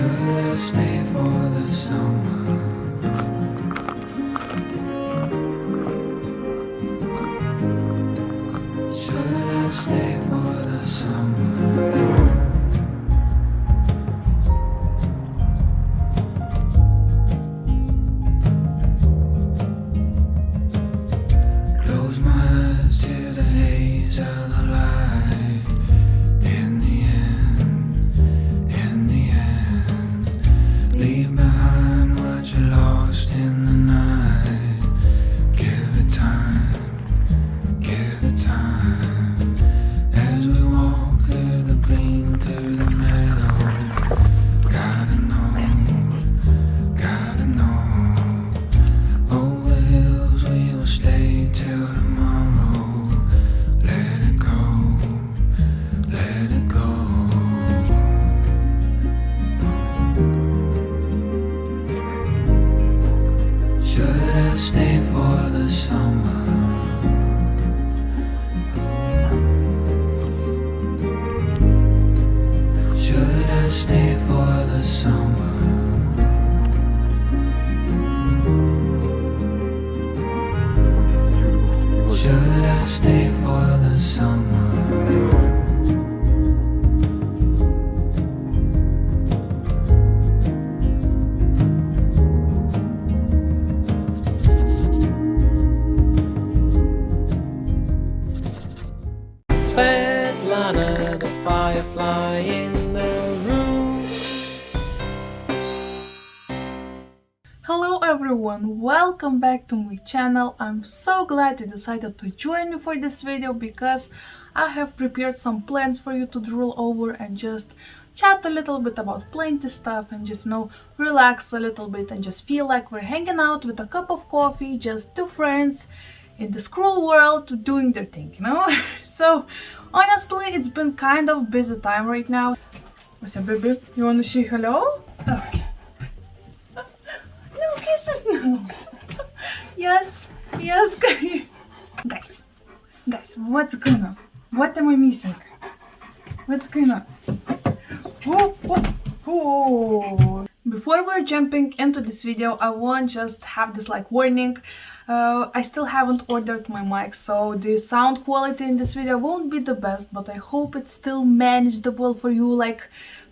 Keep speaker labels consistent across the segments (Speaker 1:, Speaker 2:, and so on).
Speaker 1: Should I stay for the summer? Should I stay for the summer? Close my eyes to the haze of the light. In the end, leave behind what you lost in the night. Give it time, give it time. As we walk through the green, through the meadow. Gotta know. Over hills we will stay till tomorrow. Let it go, let it go. Should I stay for the summer? Should I stay for the summer? Should I stay for the summer?
Speaker 2: Svetlana, the firefly in the room.
Speaker 3: Hello everyone, welcome back to my channel. I'm so glad you decided to join me for this video because I have prepared some plans for you to drool over and just chat a little bit about plenty stuff and just relax a little bit and just feel like we're hanging out with a cup of coffee, just two friends in this cruel world doing their thing, So honestly, it's been kind of busy time right now. What's up, baby? You wanna say hello? Okay. No kisses, no. Yes, guys, what's going on? What am I missing? What's going on? Oh. Before we're jumping into this video, I want just have this warning. I still haven't ordered my mic, so the sound quality in this video won't be the best, but I hope it's still manageable for you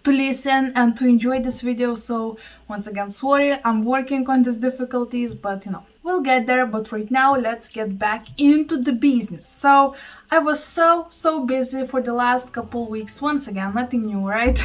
Speaker 3: to listen and to enjoy this video. So once again, sorry, I'm working on these difficulties, but we'll get there. But right now, let's get back into the business. So I was so busy for the last couple weeks. Once again, nothing new, right?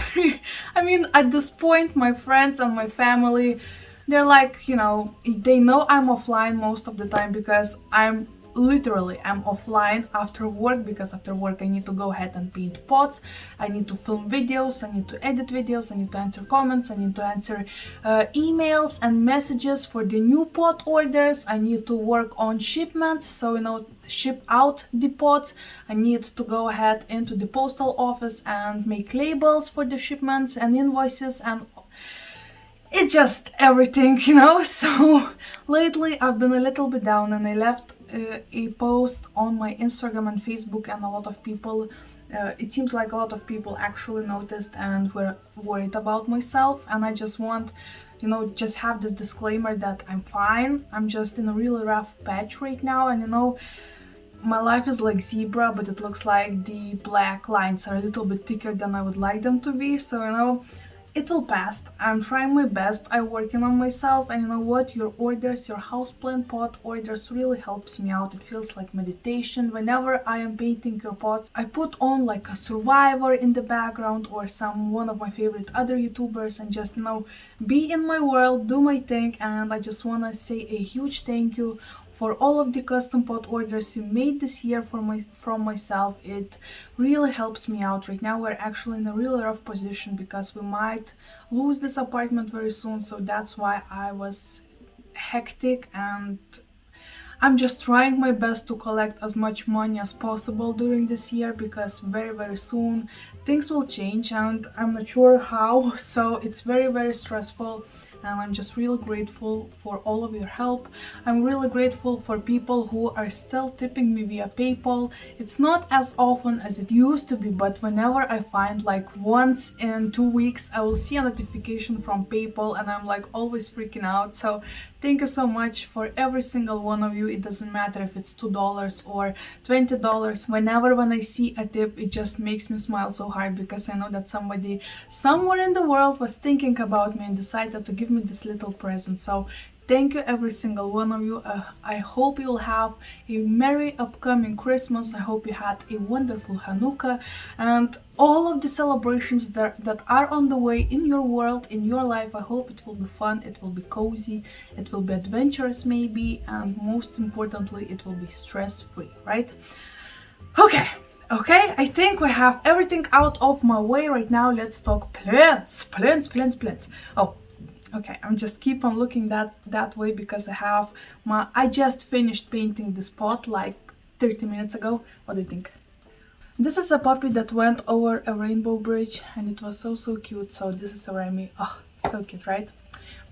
Speaker 3: I mean, at this point, my friends and my family, they're they know I'm offline most of the time because I'm offline after work, because after work I need to go ahead and paint pots, I need to film videos, I need to edit videos, I need to answer comments, I need to answer emails and messages for the new pot orders, I need to work on shipments, so ship out the pots, I need to go ahead into the postal office and make labels for the shipments and invoices, and it's just everything, So lately I've been a little bit down, and I left a post on my Instagram and Facebook, and a lot of people, it seems like a lot of people actually noticed and were worried about myself, and I just want, just have this disclaimer that I'm fine. I'm just in a really rough patch right now, and my life is like zebra, but it looks like the black lines are a little bit thicker than I would like them to be, so it will pass. I'm trying my best. I'm working on myself, and you know what? Your orders, your houseplant pot orders really helps me out. It feels like meditation. Whenever I am painting your pots, I put on a Survivor in the background or one of my favorite other YouTubers, and just be in my world, do my thing. And I just wanna say a huge thank you for all of the custom pot orders you made this year from myself. It really helps me out. Right now we're actually in a really rough position because we might lose this apartment very soon, so that's why I was hectic, and I'm just trying my best to collect as much money as possible during this year, because very soon things will change and I'm not sure how, so it's very stressful. and I'm just really grateful for all of your help. I'm really grateful for people who are still tipping me via PayPal. It's not as often as it used to be, but whenever I find, like once in 2 weeks, I will see a notification from PayPal and I'm like always freaking out. So thank you so much for every single one of you. It doesn't matter if it's $2 or $20. Whenever when I see a tip, it just makes me smile so hard, because I know that somebody somewhere in the world was thinking about me and decided to give me this little present. So thank you every single one of you. I hope you'll have a merry upcoming Christmas. I hope you had a wonderful Hanukkah and all of the celebrations that are on the way in your world, in your life. I hope it will be fun, it will be cozy, it will be adventurous maybe, and most importantly, it will be stress-free, right? Okay, I think we have everything out of my way right now. Let's talk plants. Oh, okay, I'm just keep on looking that way because I just finished painting the spot like 30 minutes ago. What do you think? This is a puppy that went over a rainbow bridge and it was so cute. So this is a Remy. Oh, so cute, right?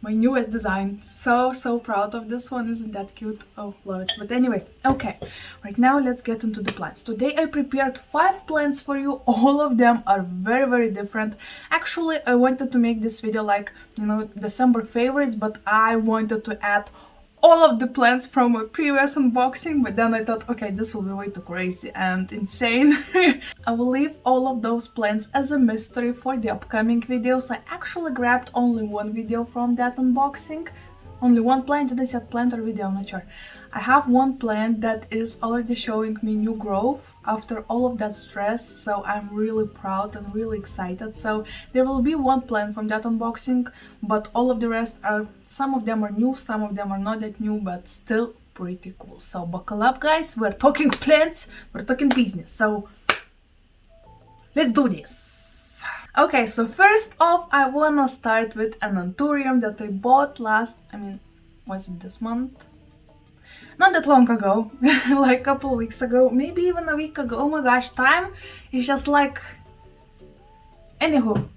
Speaker 3: My newest design. So proud of this one. Isn't that cute? Oh, love it. But anyway, okay, right now let's get into the plants. Today I prepared 5 plants for you. All of them are very different. Actually, I wanted to make this video like, you know, December favorites, but I wanted to add all of the plants from a previous unboxing, but then I thought, okay, this will be way too crazy and insane. I will leave all of those plants as a mystery for the upcoming videos. I actually grabbed only one video from that unboxing. Only one plant. Did I say plant or video? I'm not sure. I have one plant that is already showing me new growth after all of that stress, so I'm really proud and really excited. So there will be one plant from that unboxing, but all of the rest are, some of them are new, some of them are not that new, but still pretty cool. So buckle up, guys, we're talking plants, we're talking business, so let's do this. Okay, so first off, I wanna start with an Anthurium that I bought was it this month? Not that long ago, like a couple weeks ago, maybe even a week ago. Oh my gosh, time is just like... Anywho,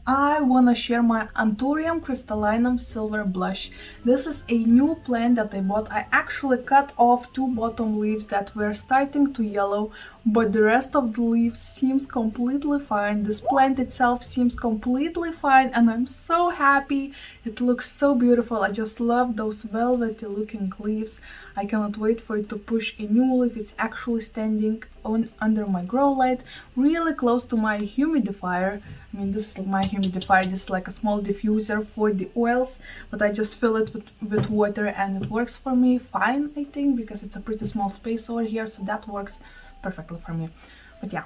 Speaker 3: I wanna share my Anthurium crystallinum silver blush. This is a new plant that I bought. I actually cut off 2 bottom leaves that were starting to yellow, but the rest of the leaves seems completely fine. This plant itself seems completely fine and I'm so happy. It looks so beautiful. I just love those velvety looking leaves. I cannot wait for it to push a new leaf. It's actually standing under my grow light, really close to my humidifier. I mean, this is my humidifier. This is like a small diffuser for the oils, but I just fill it with water and it works for me fine, I think, because it's a pretty small space over here, so that works perfectly for me. But yeah,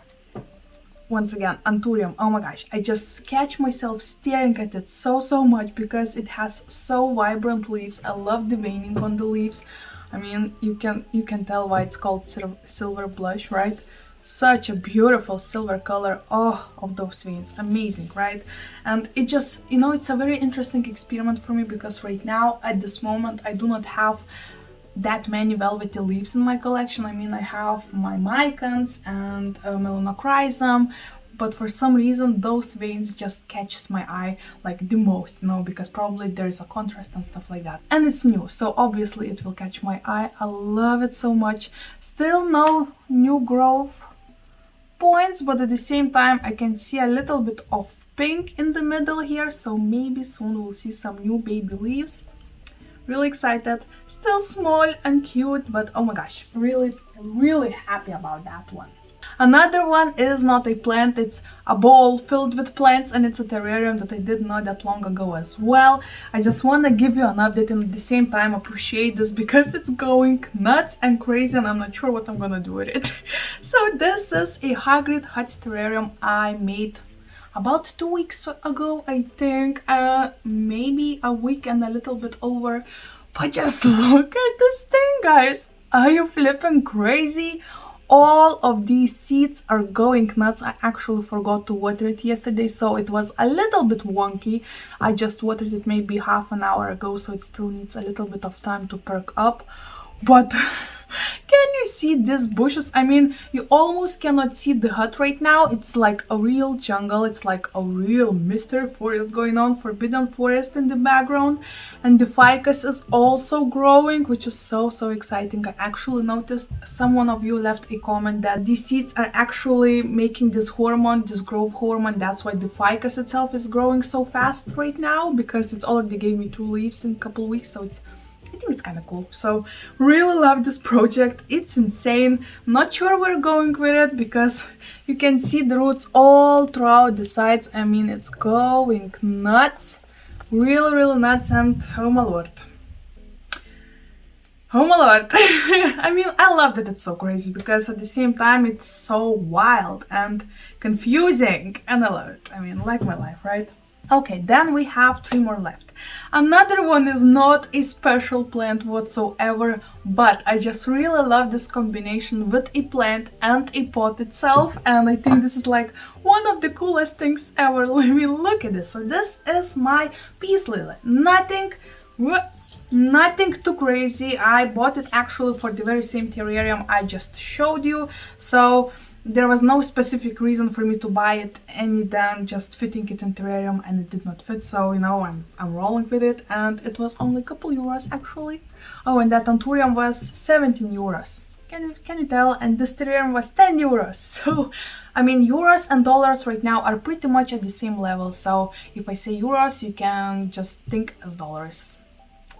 Speaker 3: once again, Anthurium, oh my gosh, I just catch myself staring at it so much because it has so vibrant leaves. I love the veining on the leaves. I mean, you can tell why it's called silver blush, right? Such a beautiful silver color. Oh, of those veins, amazing, right? And it just, you know, it's a very interesting experiment for me because right now at this moment I do not have that many velvety leaves in my collection. I mean, I have my Mycans and Melanochrysum, but for some reason those veins just catches my eye like the most, you know, because probably there's a contrast and stuff like that. And it's new, so obviously it will catch my eye. I love it so much. Still no new growth points, but at the same time I can see a little bit of pink in the middle here, so maybe soon we'll see some new baby leaves. Really excited. Still small and cute, but oh my gosh, really happy about that one. Another one is not a plant, it's a bowl filled with plants, and it's a terrarium that I did not that long ago as well. I just want to give you an update and at the same time appreciate this because it's going nuts and crazy and I'm not sure what I'm gonna do with it. So this is a Hagrid Huts terrarium I made about 2 weeks ago, I think, maybe a week and a little bit over. But just look at this thing, guys. Are you flipping crazy? All of these seeds are going nuts. I actually forgot to water it yesterday, so it was a little bit wonky. I just watered it maybe half an hour ago, so it still needs a little bit of time to perk up. But Can you see these bushes? I mean, you almost cannot see the hut right now. It's like a real jungle. It's like a real mystery forest going on, forbidden forest in the background. And the ficus is also growing, which is so exciting. I actually noticed someone of you left a comment that these seeds are actually making this hormone, this growth hormone. That's why the ficus itself is growing so fast right now, because it's already gave me 2 leaves in a couple weeks. So I think it's kind of cool. So really love this project. It's insane. Not sure where we're going with it because you can see the roots all throughout the sides. I mean, it's going nuts. Really nuts. And oh my lord. Oh my lord. I mean, I love that it's so crazy because at the same time it's so wild and confusing. And I love it. I mean, like my life, right? Okay, then we have 3 more left. Another one is not a special plant whatsoever, but I just really love this combination with a plant and a pot itself, and I think this is like one of the coolest things ever. Let me look at this. So this is my peace lily. Nothing too crazy. I bought it actually for the very same terrarium I just showed you, so there was no specific reason for me to buy it any than just fitting it in terrarium, and it did not fit, so you know, I'm rolling with it, and it was only a couple euros actually. Oh, and that Anthurium was 17 euros. Can you tell? And this terrarium was 10 euros. So I mean, euros and dollars right now are pretty much at the same level, so if I say euros, you can just think as dollars.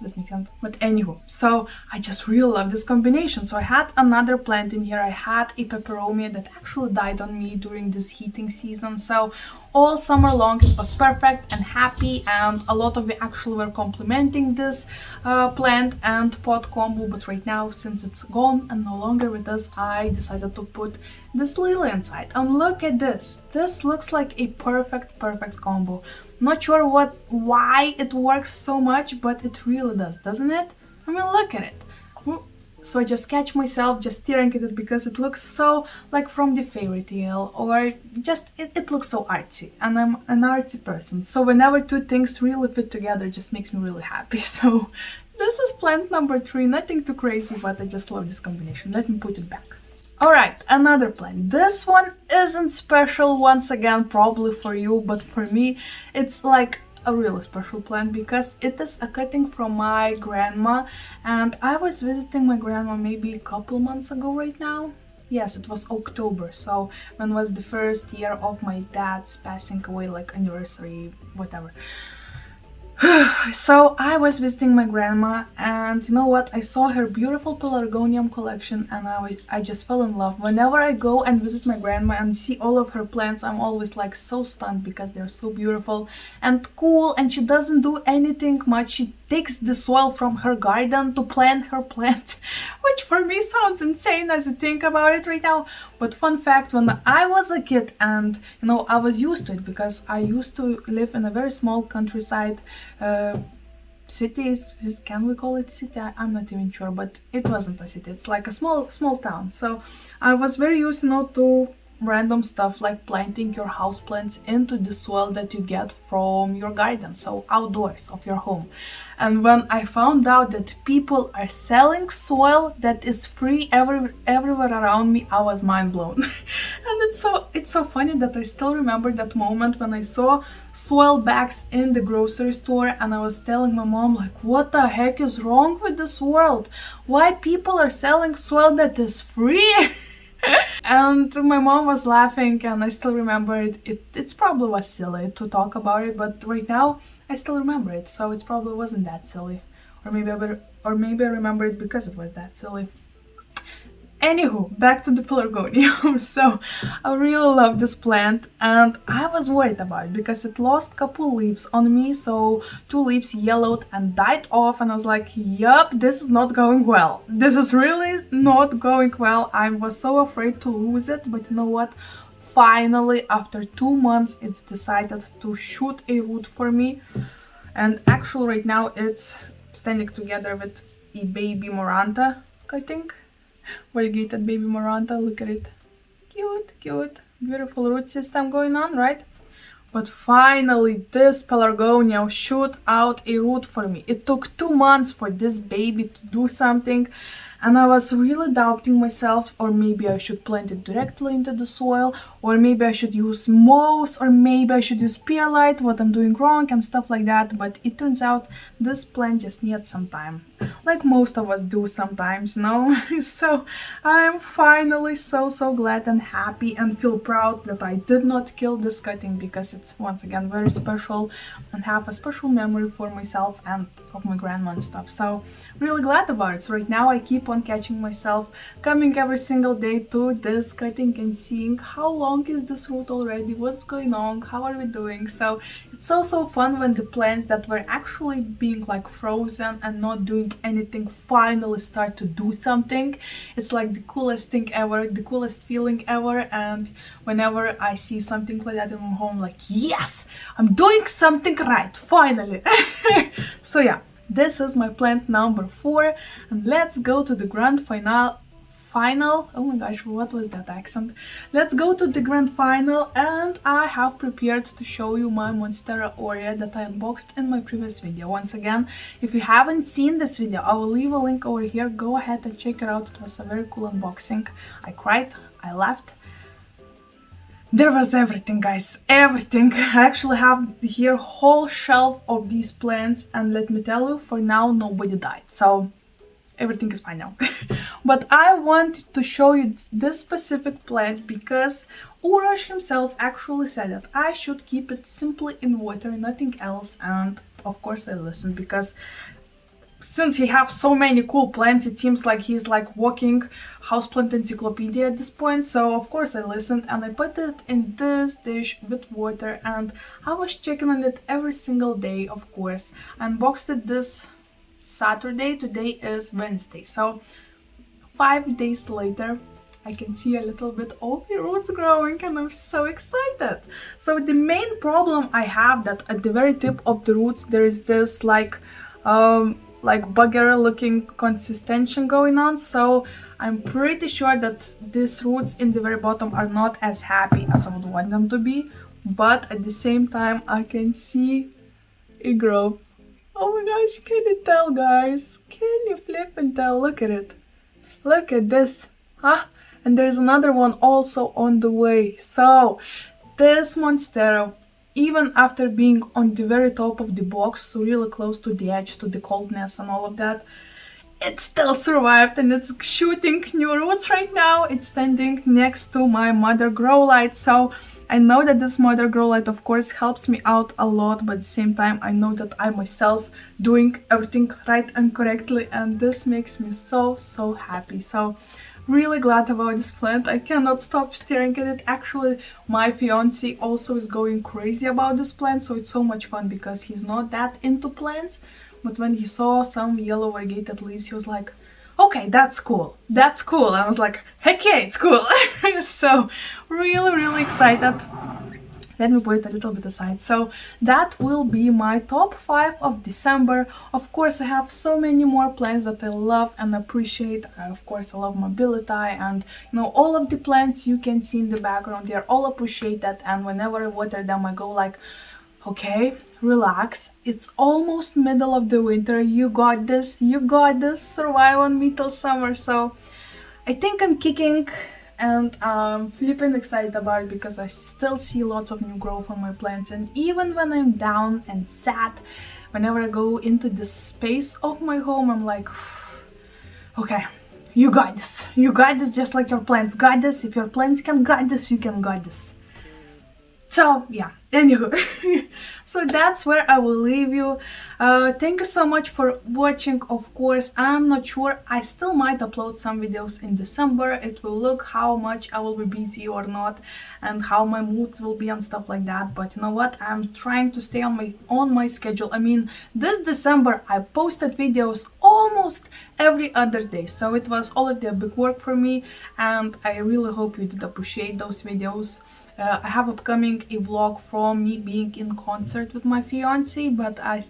Speaker 3: This makes sense. But anywho, so I just really love this combination. So I had another plant in here. I had a peperomia that actually died on me during this heating season. So all summer long it was perfect and happy, and a lot of you actually were complimenting this plant and pot combo. But right now, since it's gone and no longer with us, I decided to put this lily inside. And look at this. This looks like a perfect combo. Not sure why it works so much, but it really does, doesn't it? I mean, look at it. So I just catch myself just staring at it because it looks so like from the fairy tale, or just it looks so artsy, and I'm an artsy person. So whenever 2 things really fit together, it just makes me really happy. So this is plant number 3, nothing too crazy, but I just love this combination. Let me put it back. Alright, another plant. This one isn't special once again, probably for you, but for me it's like a really special plant because it is a cutting from my grandma, and I was visiting my grandma maybe a couple months ago right now. Yes, it was October, so when was the first year of my dad's passing away, like anniversary, whatever. So I was visiting my grandma, and you know what, I saw her beautiful pelargonium collection, and I just fell in love. Whenever I go and visit my grandma and see all of her plants, I'm always like so stunned because they're so beautiful and cool, and she doesn't do anything much. She takes the soil from her garden to plant her plants, which for me sounds insane as you think about it right now. But fun fact, when I was a kid, and you know, I was used to it because I used to live in a very small countryside cities. Can we call it city? I'm not even sure, but it wasn't a city. It's like a small town. So I was very used, you know, to random stuff like planting your houseplants into the soil that you get from your garden, so outdoors of your home. And when I found out that people are selling soil that is free everywhere around me, I was mind blown. And it's so funny that I still remember that moment when I saw soil bags in the grocery store, and I was telling my mom, like, what the heck is wrong with this world? Why people are selling soil that is free? And my mom was laughing, and I still remember it. It's probably was silly to talk about it, but right now I still remember it, so it probably wasn't that silly. Or maybe I remember it because it was that silly. Anywho, back to the pelargonium. So I really love this plant, and I was worried about it because it lost a couple leaves on me. So 2 leaves yellowed and died off, and I was like, yup, this is not going well. This is really not going well. I was so afraid to lose it, but you know what? Finally, after 2 months, it's decided to shoot a root for me. And actually right now it's standing together with a baby Moranta, I think. Variegated baby Moranta, look at it. Cute, beautiful root system going on, right? But finally, this pelargonium shoot out a root for me. It took 2 months for this baby to do something, and I was really doubting myself, or maybe I should plant it directly into the soil, or maybe I should use moss, or maybe I should use perlite, what I'm doing wrong and stuff like that. But it turns out this plant just needs some time, like most of us do sometimes, no? So I'm finally so glad and happy and feel proud that I did not kill this cutting, because it's once again very special and have a special memory for myself and of my grandma and stuff. So really glad about it. So right now I keep on catching myself coming every single day to this cutting and seeing how long is this root already, what's going on, how are we doing. So it's so fun when the plants that were actually being like frozen and not doing anything finally start to do something. It's like the coolest thing ever, the coolest feeling ever. And whenever I see something like that in my home, like, yes, I'm doing something right, finally. So yeah, this is my plant number 4, and let's go to the grand final. Oh my gosh, what was that accent? Let's go to the grand final, and I have prepared to show you my Monstera Aurea that I unboxed in my previous video. Once again, if you haven't seen this video, I will leave a link over here. Go ahead and check it out. It was a very cool unboxing. I cried, I laughed. There was everything, guys, everything. I actually have here whole shelf of these plants, and let me tell you, for now nobody died, so everything is fine now. But I wanted to show you this specific plant because Urash himself actually said that I should keep it simply in water, nothing else, and of course I listened, because since he has so many cool plants, it seems like he's like walking houseplant encyclopedia at this point. So of course I listened, and I put it in this dish with water, and I was checking on it every single day, of course. I unboxed it this Saturday, today is Wednesday, so 5 days later I can see a little bit of the roots growing, and I'm so excited. So the main problem I have, that at the very tip of the roots there is this like bugger looking consistency going on. So I'm pretty sure that these roots in the very bottom are not as happy as I would want them to be, but at the same time I can see it grow. Oh my gosh, can you tell, guys? Can you flip and tell? Look at it. Look at this. Huh? And there's another one also on the way. So this Monstera, even after being on the very top of the box, so really close to the edge, to the coldness and all of that, it still survived, and it's shooting new roots right now. It's standing next to my mother grow light. So I know that this mother grow light of course helps me out a lot, but at the same time I know that I myself doing everything right and correctly, and this makes me so happy. So really glad about this plant. I cannot stop staring at it. Actually, my fiance also is going crazy about this plant, so it's so much fun because he's not that into plants, but when he saw some yellow variegated leaves, he was like, okay, that's cool, that's cool. I was like, heck yeah, it's cool. So really excited. Let me put it a little bit aside. So that will be my top 5 of December. Of course, I have so many more plants that I love and appreciate. Of course, I love mobility, and you know, all of the plants you can see in the background, they are all appreciated. And whenever I water them, I go like, okay, relax. It's almost middle of the winter. You got this. You got this. Survive on me till summer. So I think I'm kicking, and I'm flipping excited about it because I still see lots of new growth on my plants. And even when I'm down and sad, whenever I go into this space of my home, I'm like, okay, you got this. You got this, just like your plants got this. If your plants can got this, you can got this. So yeah, anywho, so that's where I will leave you. Thank you so much for watching. Of course, I'm not sure, I still might upload some videos in December. It will look how much I will be busy or not, and how my moods will be and stuff like that. But you know what, I'm trying to stay on my schedule. I mean, this December I posted videos almost every other day, so it was already a big work for me, and I really hope you did appreciate those videos. I have upcoming a vlog from me being in concert with my fiance, but I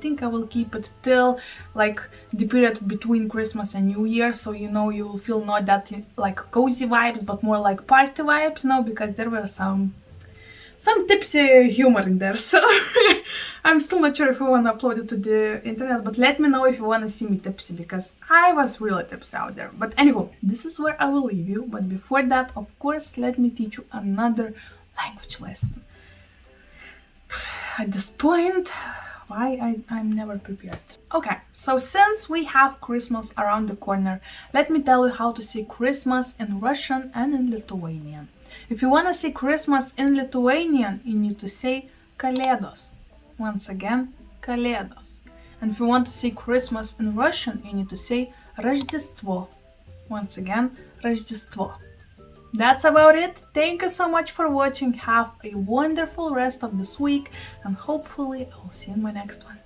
Speaker 3: think I will keep it till like the period between Christmas and New Year, so you know, you will feel not that like cozy vibes, but more like party vibes, no, because there were some some tipsy humor in there, so I'm still not sure if I want to upload it to the internet, but let me know if you want to see me tipsy, because I was really tipsy out there. But anywho, this is where I will leave you, but before that, of course, let me teach you another language lesson. At this point, I'm never prepared. Okay, so since we have Christmas around the corner, let me tell you how to say Christmas in Russian and in Lithuanian. If you want to say Christmas in Lithuanian, you need to say Kalėdos. Once again, Kalėdos. And if you want to say Christmas in Russian, you need to say Рождество. Once again, Рождество. That's about it. Thank you so much for watching. Have a wonderful rest of this week, and hopefully I will see you in my next one.